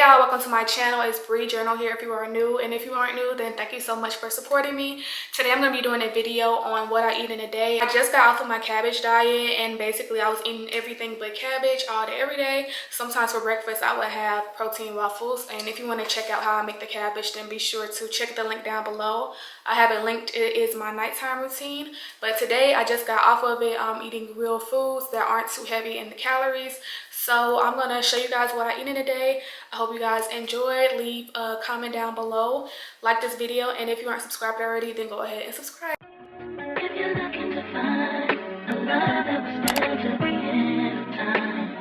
y'all, welcome to my channel. It's Bree Journal here if you are new, and if you aren't new, then thank you so much for supporting me. Today I'm going to be doing a video on what I eat in a day. I just got off of my cabbage diet, and basically I was eating everything but cabbage all day every day. Sometimes for breakfast I would have protein waffles, and if you want to check out how I make the cabbage, then be sure to check the link down below. I have it linked. It is my nighttime routine, but today I just got off of it. I'm eating real foods that aren't too heavy in the calories. So I'm going to show you guys what I eat in a day. I hope you guys enjoyed. Leave a comment down below. Like this video. And if you aren't subscribed already, then go ahead and subscribe. If you're looking to find a love that was meant to be in time.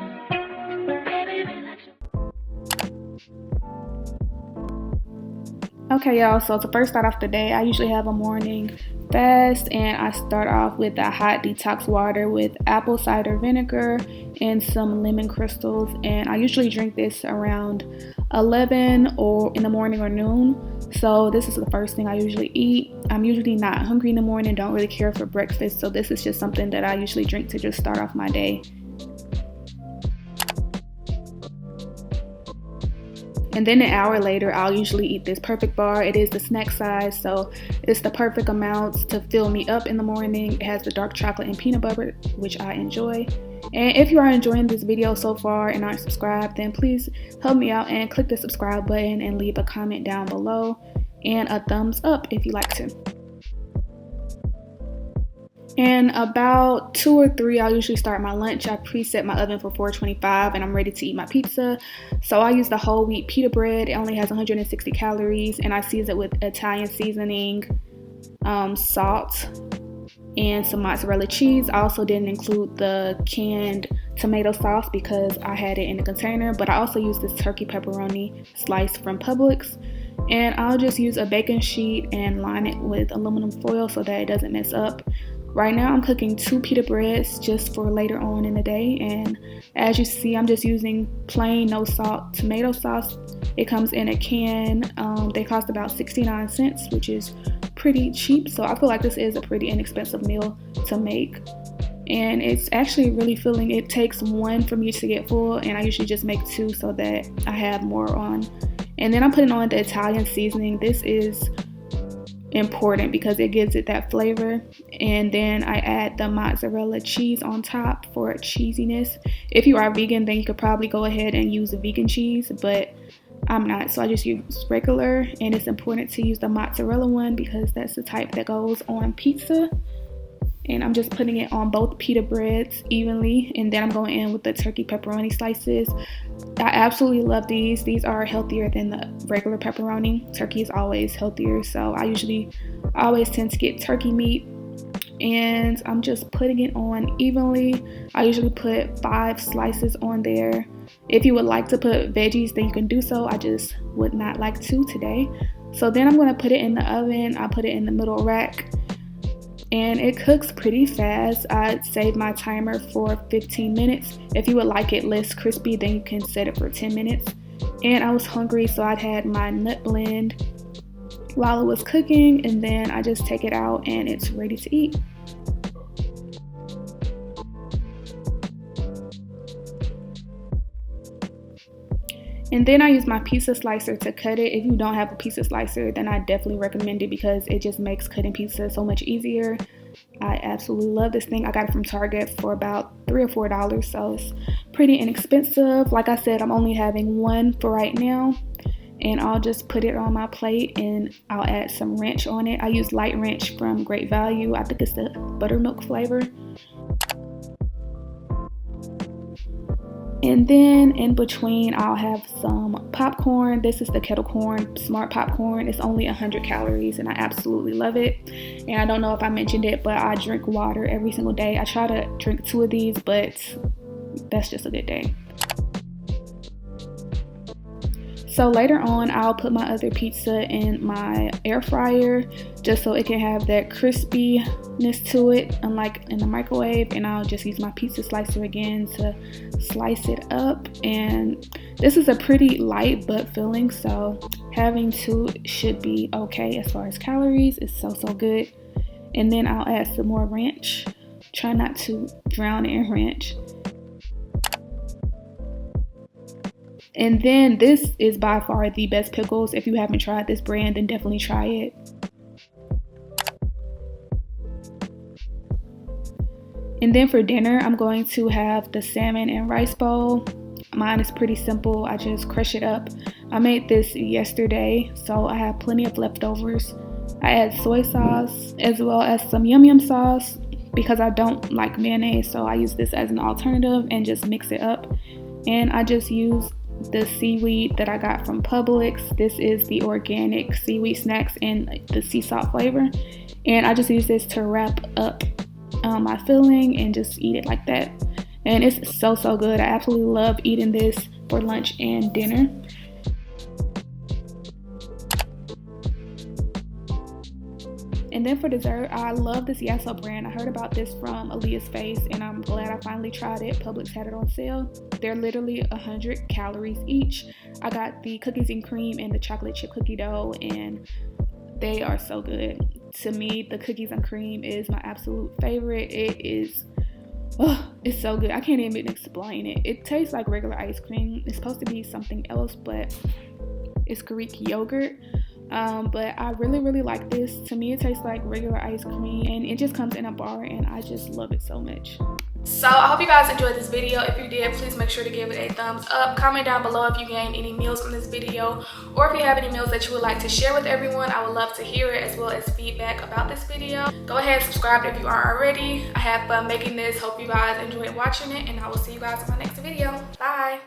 Okay, y'all. So to first start off the day, I usually have a morning fast, and I start off with a hot detox water with apple cider vinegar and some lemon crystals, and I usually drink this around 11 or in the morning or noon. So this is the first thing I usually eat. I'm usually not hungry in the morning, don't really care for breakfast, so this is just something that I usually drink to just start off my day. And then an hour later, I'll usually eat this perfect bar. It is the snack size, so it's the perfect amount to fill me up in the morning. It has the dark chocolate and peanut butter, which I enjoy. And if you are enjoying this video so far and aren't subscribed, then please help me out and click the subscribe button and leave a comment down below and a thumbs up if you like to. And about 2 or 3, I'll usually start my lunch. I preset my oven for 425 and I'm ready to eat my pizza. So I use the whole wheat pita bread. It only has 160 calories, and I season it with Italian seasoning, salt, and some mozzarella cheese. I also didn't include the canned tomato sauce because I had it in a container, but I also use this turkey pepperoni slice from Publix. And I'll just use a baking sheet and line it with aluminum foil so that it doesn't mess up. Right now I'm cooking 2 pita breads just for later on in the day, and as you see, I'm just using plain no salt tomato sauce. It comes in a can. They cost about 69 cents, which is pretty cheap, so I feel like this is a pretty inexpensive meal to make, and it's actually really filling. It takes 1 for me to get full, and I usually just make 2 so that I have more on. And then I'm putting on the Italian seasoning. This is important because it gives it that flavor, and then I add the mozzarella cheese on top for cheesiness. If you are vegan, then you could probably go ahead and use a vegan cheese, but I'm not, so I just use regular. And it's important to use the mozzarella one because that's the type that goes on pizza. And I'm just putting it on both pita breads evenly, and then I'm going in with the turkey pepperoni slices. I absolutely love these. These are healthier than the regular pepperoni. Turkey is always healthier, so I always tend to get turkey meat, and I'm just putting it on evenly. I usually put 5 slices on there. If you would like to put veggies, then you can do so. I just would not like to today. So then I'm going to put it in the oven. I put it in the middle rack, and it cooks pretty fast. I'd save my timer for 15 minutes. If you would like it less crispy, then you can set it for 10 minutes. And I was hungry, so I'd had my nut blend while it was cooking, and then I just take it out and it's ready to eat. And then I use my pizza slicer to cut it. If you don't have a pizza slicer, then I definitely recommend it because it just makes cutting pizza so much easier. I absolutely love this thing. I got it from Target for about $3 or $4, so it's pretty inexpensive. Like I said, I'm only having 1 for right now, and I'll just put it on my plate and I'll add some ranch on it. I use light ranch from Great Value. I think it's the buttermilk flavor. And then in between, I'll have some popcorn. This is the kettle corn smart popcorn. It's only 100 calories, and I absolutely love it. And I don't know if I mentioned it, but I drink water every single day. I try to drink 2 of these, but that's just a good day. So later on, I'll put my other pizza in my air fryer just so it can have that crispiness to it, unlike in the microwave. And I'll just use my pizza slicer again to slice it up. And this is a pretty light but filling, so having 2 should be okay as far as calories. It's so good. And then I'll add some more ranch. Try not to drown it in ranch. And then this is by far the best pickles. If you haven't tried this brand, then definitely try it. And then for dinner, I'm going to have the salmon and rice bowl. Mine is pretty simple. I just crush it up. I made this yesterday, so I have plenty of leftovers. I add soy sauce as well as some yum yum sauce because I don't like mayonnaise, so I use this as an alternative and just mix it up. And I just use the seaweed that I got from Publix. This is the organic seaweed snacks in the sea salt flavor. And I just use this to wrap up my filling and just eat it like that. And it's so good. I absolutely love eating this for lunch and dinner. And then for dessert, I love this Yasso brand. I heard about this from Aaliyah's Face, and I'm glad I finally tried it. Publix had it on sale. They're literally 100 calories each. I got the cookies and cream and the chocolate chip cookie dough, and they are so good. To me, the cookies and cream is my absolute favorite. It's so good. I can't even explain it. It tastes like regular ice cream. It's supposed to be something else, but it's Greek yogurt. But I really like this. To me, it tastes like regular ice cream, and it just comes in a bar, and I just love it so much. So I hope you guys enjoyed this video. If you did, please make sure to give it a thumbs up. Comment down below if you gained any meals from this video, or if you have any meals that you would like to share with everyone. I would love to hear it, as well as feedback about this video. Go ahead and subscribe if you aren't already. I have fun making this. Hope you guys enjoyed watching it, and I will see you guys in my next video. Bye.